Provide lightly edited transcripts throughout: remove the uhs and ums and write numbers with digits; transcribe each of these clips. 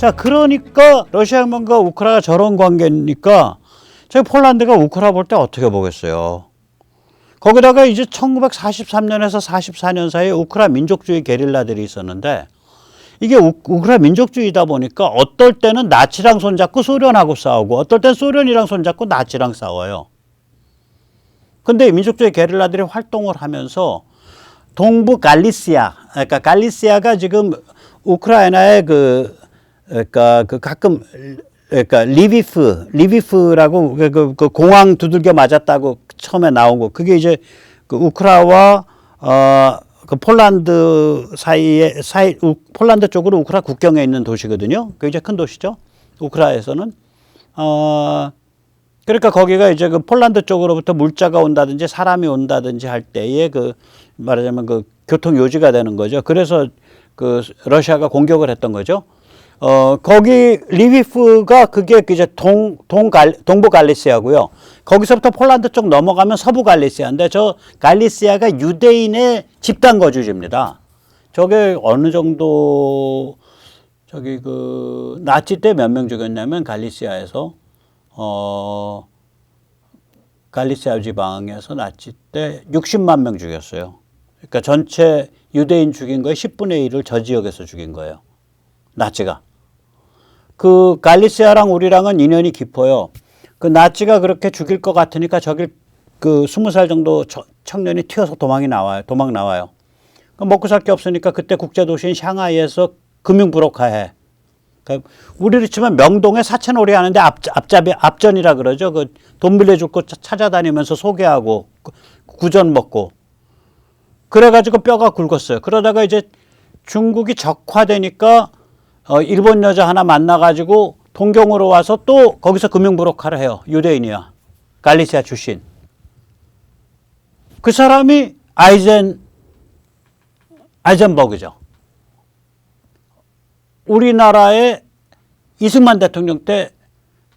자, 그러니까 러시아과 우크라이나가 저런 관계니까 저희 폴란드가 우크라 볼 때 어떻게 보겠어요. 거기다가 이제 1943년에서 44년 사이에 우크라 민족주의 게릴라들이 있었는데 이게 우크라 민족주의다 보니까 어떨 때는 나치랑 손잡고 소련하고 싸우고 어떨 땐 소련이랑 손잡고 나치랑 싸워요. 근데 민족주의 게릴라들이 활동을 하면서 동부 갈리시아, 그러니까 갈리시아가 지금 우크라이나의 그러니까 가끔 그러니까 리비프라고 그 공항 두들겨 맞았다고 처음에 나온 거 그게 이제 그 우크라와 그 폴란드 폴란드 쪽으로 우크라 국경에 있는 도시거든요. 굉장히 큰 도시죠. 우크라에서는 그러니까 거기가 이제 그 폴란드 쪽으로부터 물자가 온다든지 사람이 온다든지 할 때에 그 말하자면 그 교통 요지가 되는 거죠. 그래서 그 러시아가 공격을 했던 거죠. 거기 리비프가 그게 이제 동부 갈리시아고요. 거기서부터 폴란드 쪽 넘어가면 서부 갈리시아인데 저 갈리시아가 유대인의 집단 거주지입니다. 저게 어느 정도 저기 그 나치 때 몇 명 죽였냐면 갈리시아에서 갈리시아 지방에서 나치 때 60만 명 죽였어요. 그러니까 전체 유대인 죽인 거의 10분의 1을 저 지역에서 죽인 거예요. 나치가. 그 갈리시아랑 우리랑은 인연이 깊어요. 그 나치가 그렇게 죽일 것 같으니까 저길 그 20살 정도 청년이 튀어서 도망 나와요. 먹고 살 게 없으니까 그때 국제도시인 샹하이에서 금융불혹화해. 그러니까 우리로 치면 명동에 사채놀이 하는데 앞전이라 그러죠. 그 돈 빌려줄 거 찾아다니면서 소개하고 구전 먹고. 그래가지고 뼈가 굵었어요. 그러다가 이제 중국이 적화되니까 일본 여자 하나 만나가지고 동경으로 와서 또 거기서 금융불혹화를 해요. 유대인이야. 갈리시아 출신. 그 사람이 아이젠버그죠. 우리나라의 이승만 대통령 때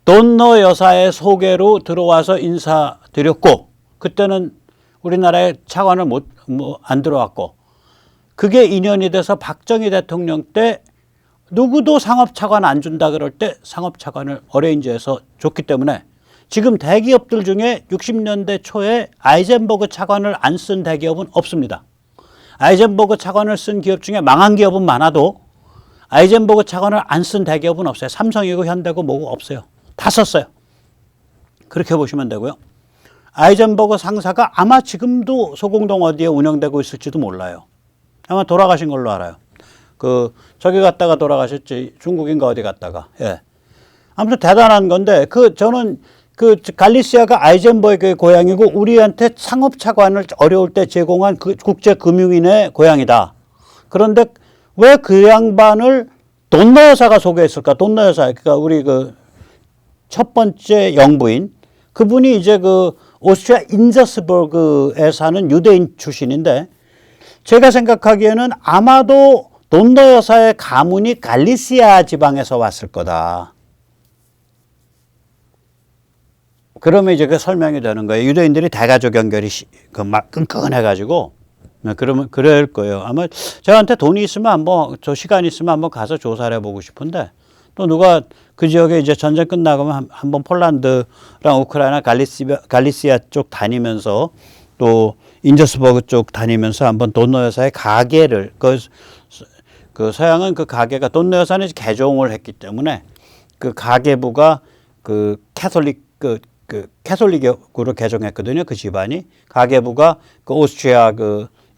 돈너 여사의 소개로 들어와서 인사드렸고 그때는 우리나라에 차관을 안 들어왔고 그게 인연이 돼서 박정희 대통령 때 누구도 상업차관 안 준다 그럴 때 상업차관을 어레인지해서 줬기 때문에 지금 대기업들 중에 60년대 초에 아이젠버그 차관을 안 쓴 대기업은 없습니다. 아이젠버그 차관을 쓴 기업 중에 망한 기업은 많아도 아이젠버그 차관을 안 쓴 대기업은 없어요. 삼성이고 현대고 뭐고 없어요. 다 썼어요. 그렇게 보시면 되고요. 아이젠버그 상사가 아마 지금도 소공동 어디에 운영되고 있을지도 몰라요. 아마 돌아가신 걸로 알아요. 저기 갔다가 돌아가셨지. 중국인가 어디 갔다가. 예. 아무튼 대단한 건데, 저는 갈리시아가 아이젠버그의 고향이고, 우리한테 상업차관을 어려울 때 제공한 그 국제금융인의 고향이다. 그런데 왜 그 양반을 돈너 여사가 소개했을까? 돈너 여사. 그러니까 우리 첫 번째 영부인. 그분이 이제 오스트리아 인저스버그에 사는 유대인 출신인데, 제가 생각하기에는 아마도 돈너 여사의 가문이 갈리시아 지방에서 왔을 거다. 그러면 이제 그 설명이 되는 거예요. 유대인들이 대가족 연결이 막 끈끈해가지고 그러면 그럴 거예요. 아마 저한테 돈이 있으면 시간이 있으면 한번 가서 조사를 해보고 싶은데 또 누가 그 지역에 이제 전쟁 끝나고 한번 폴란드랑 우크라이나 갈리시아 쪽 다니면서 또 인저스버그 쪽 다니면서 한번 돈너 여사의 가게를 그 서양은 그 가게가 돈너 여사는 개종을 했기 때문에 그 가게부가 캐톨릭으로 개종했거든요. 그 집안이 가게부가 오스트리아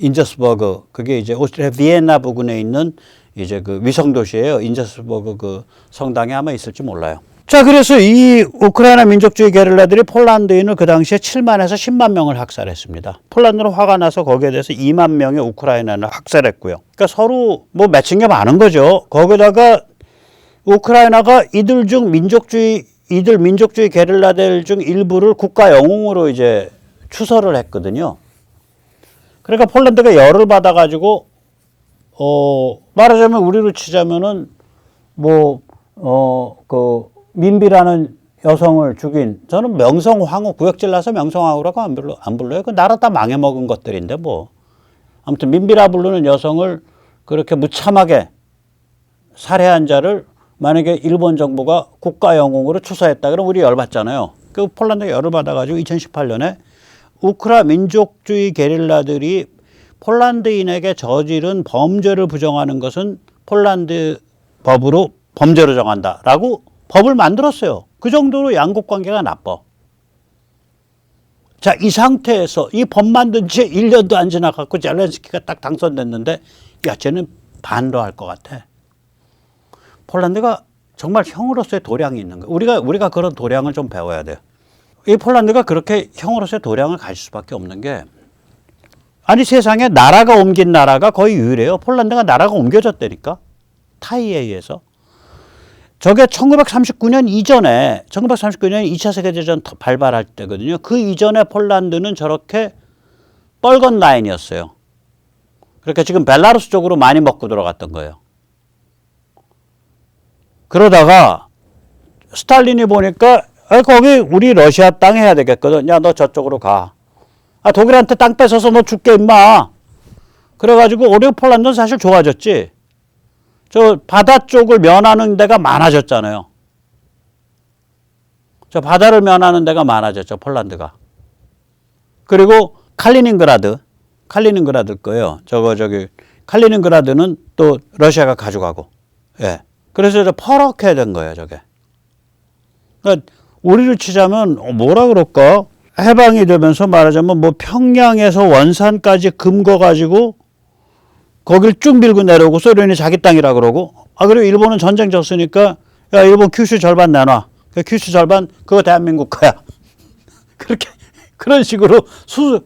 인저스버그 그게 이제 오스트리아 비엔나 부근에 있는 이제 위성 도시예요. 인저스버그 성당에 아마 있을지 몰라요. 자, 그래서 이 우크라이나 민족주의 게릴라들이 폴란드인을 그 당시에 7만에서 10만 명을 학살했습니다. 폴란드는 화가 나서 거기에 대해서 2만 명의 우크라이나를 학살했고요. 그러니까 서로 매친 게 많은 거죠. 거기다가 우크라이나가 이들 민족주의 게릴라들 중 일부를 국가 영웅으로 이제 추서를 했거든요. 그러니까 폴란드가 열을 받아가지고 말하자면 우리로 치자면은 민비라는 여성을 죽인 저는 명성황후 구역질 나서 명성황후라고 안 불러요. 그 나라 다 망해먹은 것들인데 아무튼 민비라 부르는 여성을 그렇게 무참하게 살해한 자를 만약에 일본 정부가 국가 영웅으로 추서했다 그러면 우리 열받잖아요. 그 폴란드가 열을 받아가지고 2018년에 우크라 민족주의 게릴라들이 폴란드인에게 저지른 범죄를 부정하는 것은 폴란드 법으로 범죄로 정한다라고 법을 만들었어요. 그 정도로 양국 관계가 나빠. 자, 이 상태에서 이 법 만든 지 1년도 안 지나갖고 젤렌스키가 딱 당선됐는데 야, 쟤는 반러할 것 같아. 폴란드가 정말 형으로서의 도량이 있는 거야. 우리가 그런 도량을 좀 배워야 돼요. 이 폴란드가 그렇게 형으로서의 도량을 가질 수밖에 없는 게 아니 세상에 나라가 옮긴 나라가 거의 유일해요. 폴란드가 나라가 옮겨졌다니까. 타이에 의해서. 저게 1939년 이전에 1939년 2차 세계대전 발발할 때거든요. 그 이전에 폴란드는 저렇게 뻘건 라인이었어요. 그러니까 지금 벨라루스 쪽으로 많이 먹고 들어갔던 거예요. 그러다가 스탈린이 보니까 거기 우리 러시아 땅 해야 되겠거든. 야, 너 저쪽으로 가. 아, 독일한테 땅 뺏어서 너 죽게 임마. 그래가지고 우리 폴란드는 사실 좋아졌지. 저 바다 쪽을 면하는 데가 많아졌잖아요. 저 바다를 면하는 데가 많아졌죠, 폴란드가. 그리고 칼리닝그라드 거예요. 칼리닝그라드는 또 러시아가 가져가고. 예. 그래서 저 퍼렇게 된 거예요, 저게. 그러니까 우리를 치자면 뭐라 그럴까? 해방이 되면서 말하자면 뭐 평양에서 원산까지 금거 가지고 거길 쭉 밀고 내려오고 소련이 자기 땅이라 그러고 그리고 일본은 전쟁 졌으니까 야, 일본 kyushu 절반 내놔. 그 kyushu 절반 그거 대한민국 거야. 그렇게 그런 식으로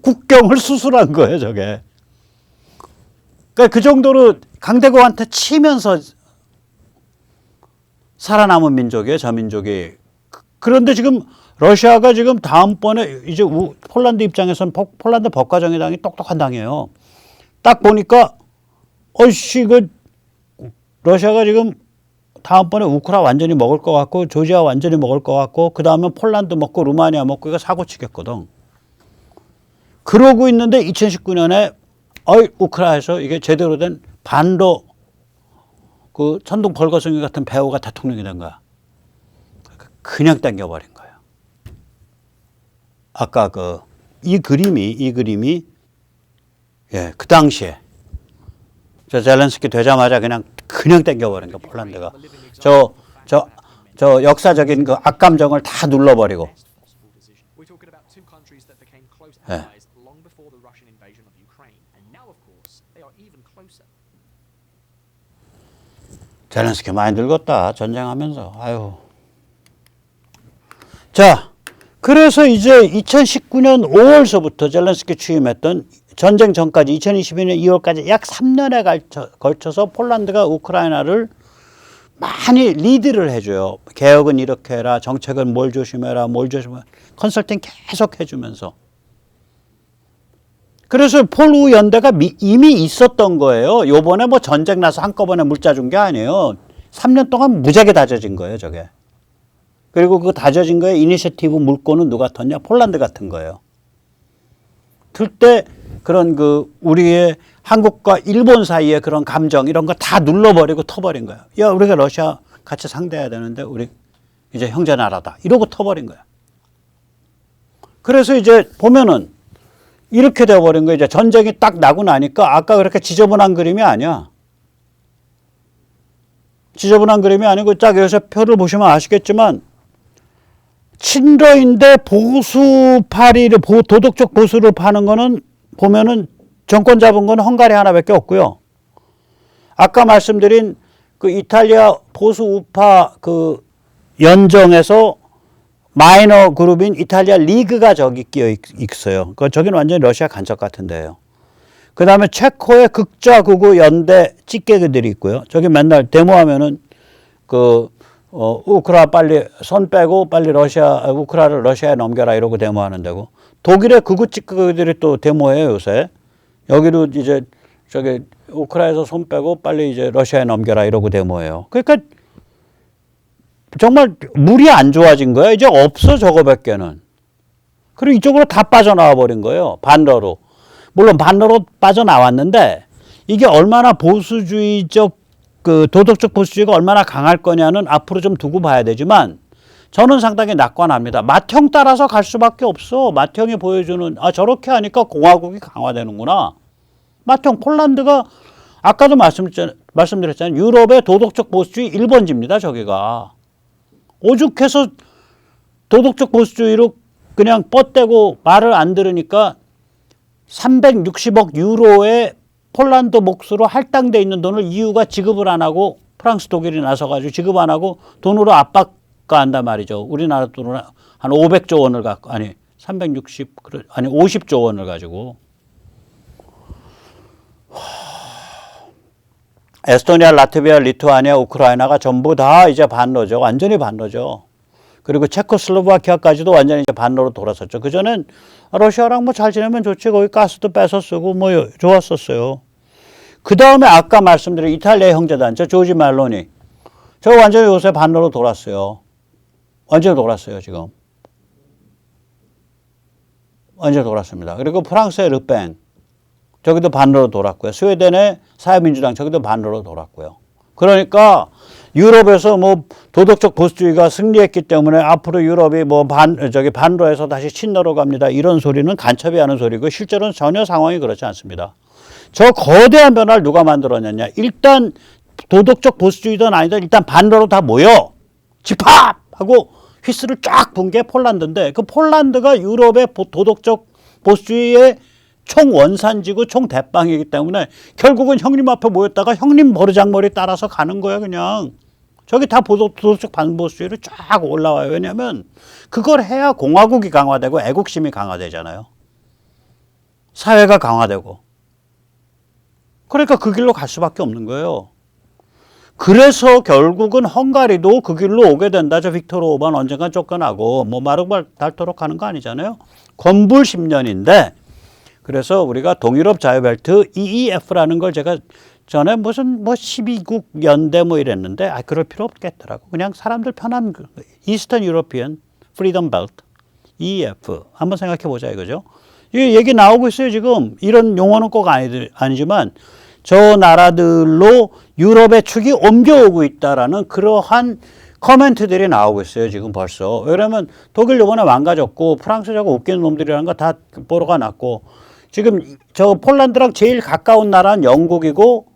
국경을 수술한 거예요, 저게. 그러니까 그 정도로 강대국한테 치면서 살아남은 민족이에요, 저 민족이. 그런데 지금 러시아가 지금 다음번에 이제 폴란드 입장에서는 폴란드 법과정의당이 똑똑한 당이에요. 딱 보니까 러시아가 지금 다음번에 우크라 완전히 먹을 것 같고 조지아 완전히 먹을 것 같고 그 다음에 폴란드 먹고 루마니아 먹고 이거 사고 치겠거든. 그러고 있는데 2019년에 우크라에서 이게 제대로 된 반도 그 천둥 벌거숭이 같은 배우가 대통령이 된 거야. 그냥 땡겨버린 거예요. 아까 이 그림이 예, 그 당시에 저 젤렌스키 되자마자 그냥 땡겨버린 거 폴란드가 저 역사적인 그 악감정을 다 눌러버리고. 예. 젤렌스키 많이 늙었다 전쟁하면서. 아유. 자, 그래서 이제 2019년 5월서부터 젤렌스키 취임했던 전쟁 전까지 2022년 2월까지 약 3년에 걸쳐서 폴란드가 우크라이나를 많이 리드를 해줘요. 개혁은 이렇게 해라, 정책은 뭘 조심해라, 컨설팅 계속 해주면서. 그래서 폴우 연대가 이미 있었던 거예요. 요번에 뭐 전쟁 나서 한꺼번에 물자 준 게 아니에요. 3년 동안 무지하게 다져진 거예요, 저게. 그리고 그 다져진 거에 이니셔티브 물꼬는 누가 텄냐? 폴란드 같은 거예요. 틀 때 그런 우리의 한국과 일본 사이의 그런 감정 이런 거 다 눌러버리고 터버린 거예요. 야, 우리가 러시아 같이 상대해야 되는데 우리 이제 형제 나라다. 이러고 터버린 거야. 그래서 이제 보면은 이렇게 되어버린 거예요. 이제 전쟁이 딱 나고 나니까 아까 그렇게 지저분한 그림이 아니야. 지저분한 그림이 아니고 딱 여기서 표를 보시면 아시겠지만 친러인데 보수파리를 도덕적 보수를 파는 거는 보면은 정권 잡은 건 헝가리 하나밖에 없고요. 아까 말씀드린 그 이탈리아 보수 우파 그 연정에서 마이너 그룹인 이탈리아 리그가 저기 끼어 있어요. 저기는 완전히 러시아 간첩 같은 데예요. 그 다음에 체코의 극좌 극우 연대 찌개들이 있고요. 저기 맨날 데모하면은 우크라 빨리 손 빼고 빨리 우크라를 러시아에 넘겨라 이러고 데모하는 데고. 독일의 극우 찌개들이 또 데모해요, 요새. 여기도 이제 저기 우크라에서 손 빼고 빨리 이제 러시아에 넘겨라 이러고 데모해요. 그러니까 정말 물이 안 좋아진 거예요. 이제 없어, 저거밖에는. 그리고 이쪽으로 다 빠져나와 버린 거예요. 반러로. 물론 반러로 빠져나왔는데 이게 얼마나 보수주의적 그 도덕적 보수주의가 얼마나 강할 거냐는 앞으로 좀 두고 봐야 되지만 저는 상당히 낙관합니다. 맏형 따라서 갈 수밖에 없어. 맏형이 보여주는 저렇게 하니까 공화국이 강화되는구나. 맏형 폴란드가 아까도 말씀드렸잖아요. 유럽의 도덕적 보수주의 1번지입니다. 저기가. 오죽해서 도덕적 보수주의로 그냥 뻗대고 말을 안 들으니까 360억 유로의 폴란드 몫으로 할당돼 있는 돈을 EU가 지급을 안 하고 프랑스, 독일이 나서가지고 지급 안 하고 돈으로 압박한단 말이죠. 우리나라 돈으로 한 500조 원을 갖고 50조 원을 가지고 에스토니아, 라트비아, 리투아니아, 우크라이나가 전부 다 이제 반로죠. 완전히 반로죠. 그리고 체코슬로바키아까지도 완전히 이제 반로로 돌아섰죠. 그전엔 러시아랑 뭐 잘 지내면 좋지. 거기 가스도 뺏어 쓰고 뭐 좋았었어요. 그 다음에 아까 말씀드린 이탈리아 형제단체 조지 멜로니. 저 완전히 요새 반로로 돌았어요. 완전히 돌았어요, 지금. 완전히 돌았습니다. 그리고 프랑스의 르펜. 저기도 반로로 돌았고요. 스웨덴의 사회민주당 저기도 반로로 돌았고요. 그러니까 유럽에서 뭐 도덕적 보수주의가 승리했기 때문에 앞으로 유럽이 뭐 반로에서 다시 친러로 갑니다. 이런 소리는 간첩이 하는 소리고 실제로는 전혀 상황이 그렇지 않습니다. 저 거대한 변화를 누가 만들어냈냐. 일단 도덕적 보수주의든 아니든 일단 반로로 다 모여. 집합하고 휘스를 쫙 분 게 폴란드인데 그 폴란드가 유럽의 도덕적 보수주의의 총원산지고 총대빵이기 때문에 결국은 형님 앞에 모였다가 형님 버르장머리 따라서 가는 거야 그냥. 저기 다 도덕적 반보수주의로 쫙 올라와요. 왜냐하면 그걸 해야 공화국이 강화되고 애국심이 강화되잖아요. 사회가 강화되고. 그러니까 그 길로 갈 수밖에 없는 거예요. 그래서 결국은 헝가리도 그 길로 오게 된다. 저 빅토르 오반 언젠간 쫓겨나고 뭐 마르발 닳도록 하는 거 아니잖아요. 건불 10년인데 그래서 우리가 동유럽 자유벨트 EEF라는 걸 제가 전에 무슨 뭐 12국 연대 뭐 이랬는데 그럴 필요 없겠더라고. 그냥 사람들 편한 이스턴 유로피언 프리덤 벨트 EEF 한번 생각해 보자 이거죠. 이 얘기 나오고 있어요 지금. 이런 용어는 꼭 아니지만 저 나라들로 유럽의 축이 옮겨오고 있다라는 그러한 커멘트들이 나오고 있어요 지금 벌써. 왜냐면 독일 요번에 망가졌고 프랑스 저거 웃기는 놈들이라는 거 다 보러가 났고 지금 저 폴란드랑 제일 가까운 나라는 영국이고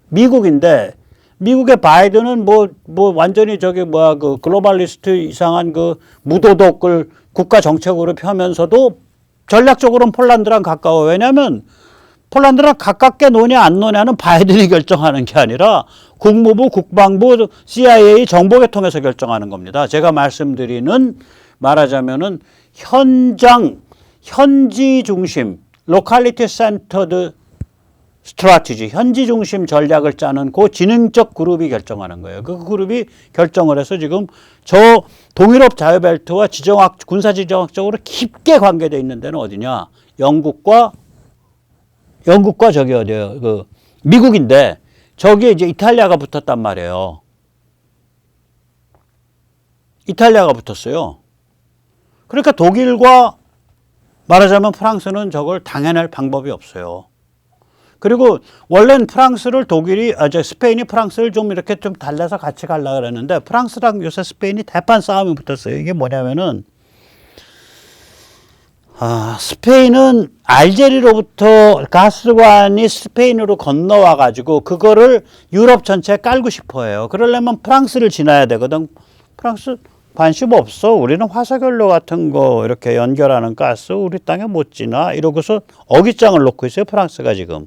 미국인데 미국의 바이든은 뭐 완전히 저기 그 글로벌리스트 이상한 그 무도덕을 국가 정책으로 펴면서도 전략적으로는 폴란드랑 가까워. 왜냐하면 폴란드랑 가깝게 노냐 안 노냐는 바이든이 결정하는 게 아니라 국무부, 국방부, CIA 정보계 통해서 결정하는 겁니다. 제가 말하자면은 현지 중심, 로컬리티 센터드 스트래티지, 현지 중심 전략을 짜는 그 지능적 그룹이 결정하는 거예요. 그 그룹이 결정을 해서 지금 저 동유럽 자유벨트와 군사지정학적으로 깊게 관계되어 있는 데는 어디냐? 영국과 저기 어디예요? 그 미국인데 저기에 이제 이탈리아가 붙었단 말이에요. 이탈리아가 붙었어요. 그러니까 독일과 말하자면 프랑스는 저걸 당해낼 방법이 없어요. 그리고 원래는 스페인이 프랑스를 좀 이렇게 좀 달래서 같이 가려고 그랬는데 프랑스랑 요새 스페인이 대판 싸움이 붙었어요. 이게 뭐냐면은 스페인은 알제리로부터 가스관이 스페인으로 건너와 가지고 그거를 유럽 전체에 깔고 싶어 해요. 그러려면 프랑스를 지나야 되거든. 프랑스 관심 없어. 우리는 화석연료 같은 거 이렇게 연결하는 가스 우리 땅에 못 지나. 이러고서 어깃장을 놓고 있어요. 프랑스가 지금.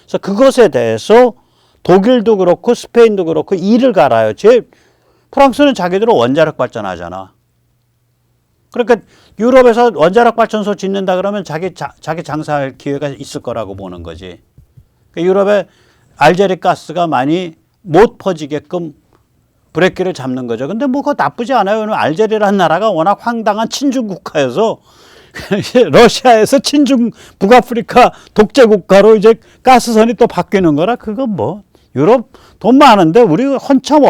그래서 그것에 대해서 독일도 그렇고 스페인도 그렇고 이를 갈아요. 프랑스는 자기들은 원자력 발전하잖아. 그러니까 유럽에서 원자력 발전소 짓는다 그러면 자기 장사할 기회가 있을 거라고 보는 거지. 그러니까 유럽에 알제리 가스가 많이 못 퍼지게끔 브레이크를 잡는 거죠. 근데 뭐 그거 나쁘지 않아요. 알제리라는 나라가 워낙 황당한 친중 국가여서 러시아에서 친중 북아프리카 독재 국가로 이제 가스선이 또 바뀌는 거라 그건 뭐 유럽 돈 많은데 우리 한참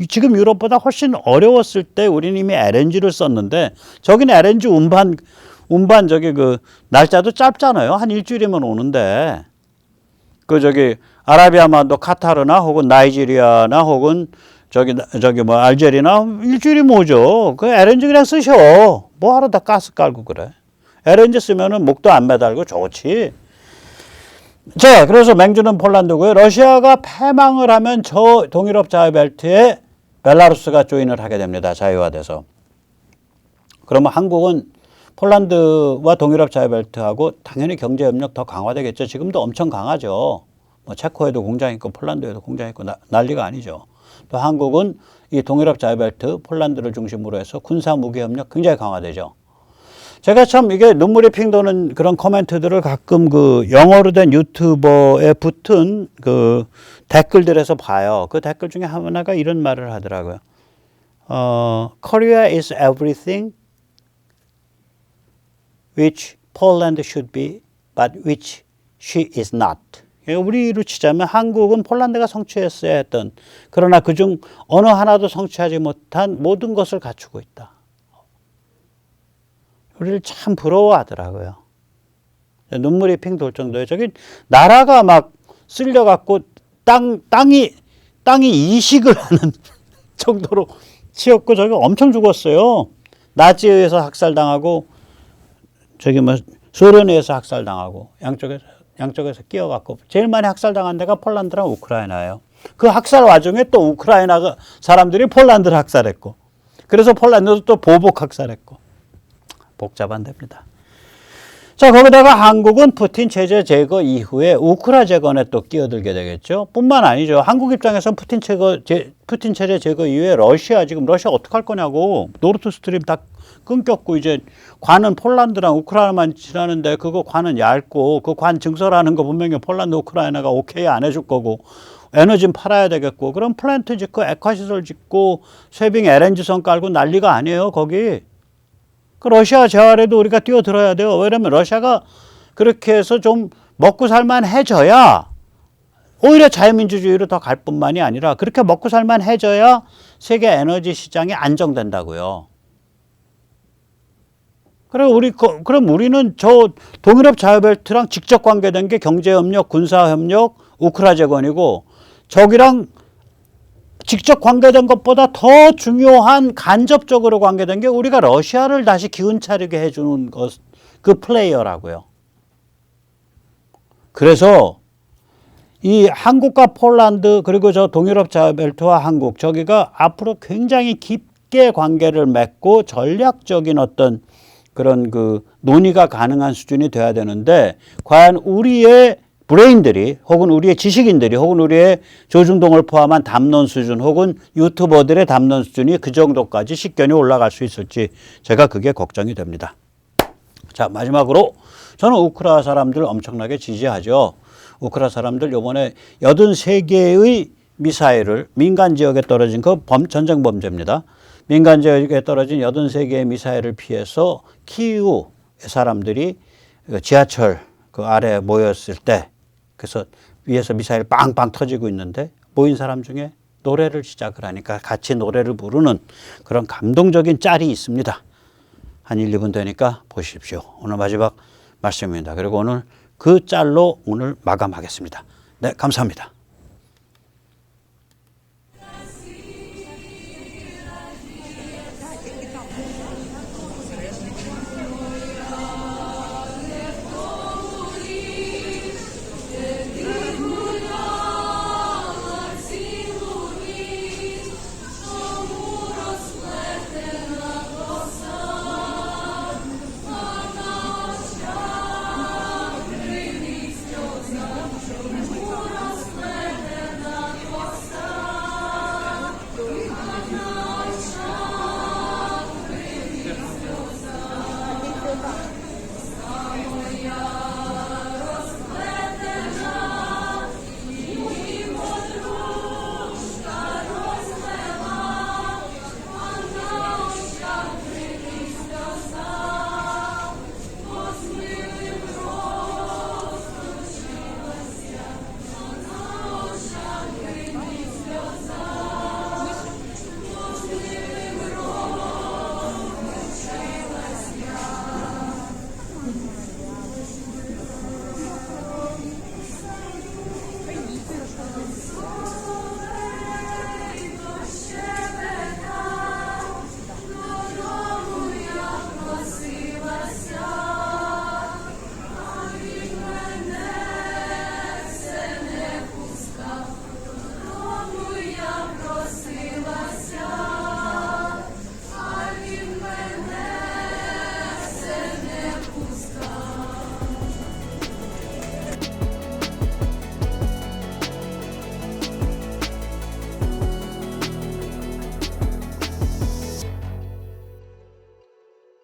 지금 유럽보다 훨씬 어려웠을 때 우리는 이미 LNG를 썼는데 저기는 LNG 운반 저기 그 날짜도 짧잖아요. 한 일주일이면 오는데 아라비아만도 카타르나 혹은 나이지리아나 혹은 뭐 알제리나 일주일이 뭐죠. 그 LNG 그냥 쓰셔. 뭐 하러 다 가스 깔고 그래. LNG 쓰면은 목도 안 매달고 좋지. 자, 그래서 맹주는 폴란드고요. 러시아가 패망을 하면 저 동유럽 자유벨트에 벨라루스가 조인을 하게 됩니다. 자유화돼서. 그러면 한국은 폴란드와 동유럽 자유벨트하고 당연히 경제협력 더 강화되겠죠. 지금도 엄청 강하죠. 뭐 체코에도 공장 있고 폴란드에도 공장 있고 난리가 아니죠. 또 한국은 이 동유럽 자유벨트 폴란드를 중심으로 해서 군사 무기 협력 굉장히 강화되죠. 제가 참 이게 눈물이 핑 도는 그런 코멘트들을 가끔 그 영어로 된 유튜버에 붙은 그 댓글들에서 봐요. 그 댓글 중에 하나가 이런 말을 하더라고요. Korea is everything which Poland should be, but which she is not. 우리로 치자면 한국은 폴란드가 성취했어야 했던, 그러나 그중 어느 하나도 성취하지 못한 모든 것을 갖추고 있다. 우리를 참 부러워하더라고요. 눈물이 핑 돌 정도에 저기 나라가 막 쓸려갖고 땅이 이식을 하는 정도로 치였고 저기 엄청 죽었어요. 나치에 의해서 학살당하고 저기 뭐 소련에 의해서 학살당하고 양쪽에서 끼어갖고 제일 많이 학살당한 데가 폴란드랑 우크라이나예요. 그 학살 와중에 또 우크라이나 사람들이 폴란드를 학살했고 그래서 폴란드도 또 보복 학살했고 복잡한 데입니다. 자, 거기다가 한국은 푸틴 체제 제거 이후에 우크라 재건에 또 끼어들게 되겠죠. 뿐만 아니죠. 한국 입장에서는 푸틴 체제 제거 이후에 러시아 어떡할 거냐고. 노르트 스트림 다 끊겼고 이제 관은 폴란드랑 우크라이나만 지나는데 그거 관은 얇고 그 관 증설하는 거 분명히 폴란드 우크라이나가 오케이 안 해줄 거고 에너지는 팔아야 되겠고 그럼 플랜트 짓고 액화시설 짓고 쇠빙 LNG선 깔고 난리가 아니에요. 거기. 그 러시아 재활에도 우리가 뛰어들어야 돼요. 왜냐면 러시아가 그렇게 해서 좀 먹고 살만해져야 오히려 자유민주주의로 더 갈 뿐만이 아니라 그렇게 먹고 살만해져야 세계 에너지 시장이 안정된다고요. 그럼 우리는 저 동유럽 자유벨트랑 직접 관계된 게 경제협력, 군사협력, 우크라 재건이고 저기랑 직접 관계된 것보다 더 중요한 간접적으로 관계된 게 우리가 러시아를 다시 기운 차리게 해주는 것, 그 플레이어라고요. 그래서 이 한국과 폴란드 그리고 저 동유럽 자유벨트와 한국 저기가 앞으로 굉장히 깊게 관계를 맺고 전략적인 어떤 그런 그 논의가 가능한 수준이 돼야 되는데 과연 우리의 브레인들이 혹은 우리의 지식인들이 혹은 우리의 조중동을 포함한 담론 수준 혹은 유튜버들의 담론 수준이 그 정도까지 식견이 올라갈 수 있을지 제가 그게 걱정이 됩니다. 자, 마지막으로 저는 우크라 사람들 엄청나게 지지하죠. 우크라 사람들 요번에 83개의 미사일을 민간 지역에 떨어진 그 전쟁 범죄입니다. 민간 지역에 떨어진 83개의 미사일을 피해서 키이우 사람들이 지하철 그 아래 모였을 때 그래서 위에서 미사일 빵빵 터지고 있는데 모인 사람 중에 노래를 시작을 하니까 같이 노래를 부르는 그런 감동적인 짤이 있습니다. 한 1, 2분 되니까 보십시오. 오늘 마지막 말씀입니다. 그리고 오늘 그 짤로 오늘 마감하겠습니다. 네, 감사합니다.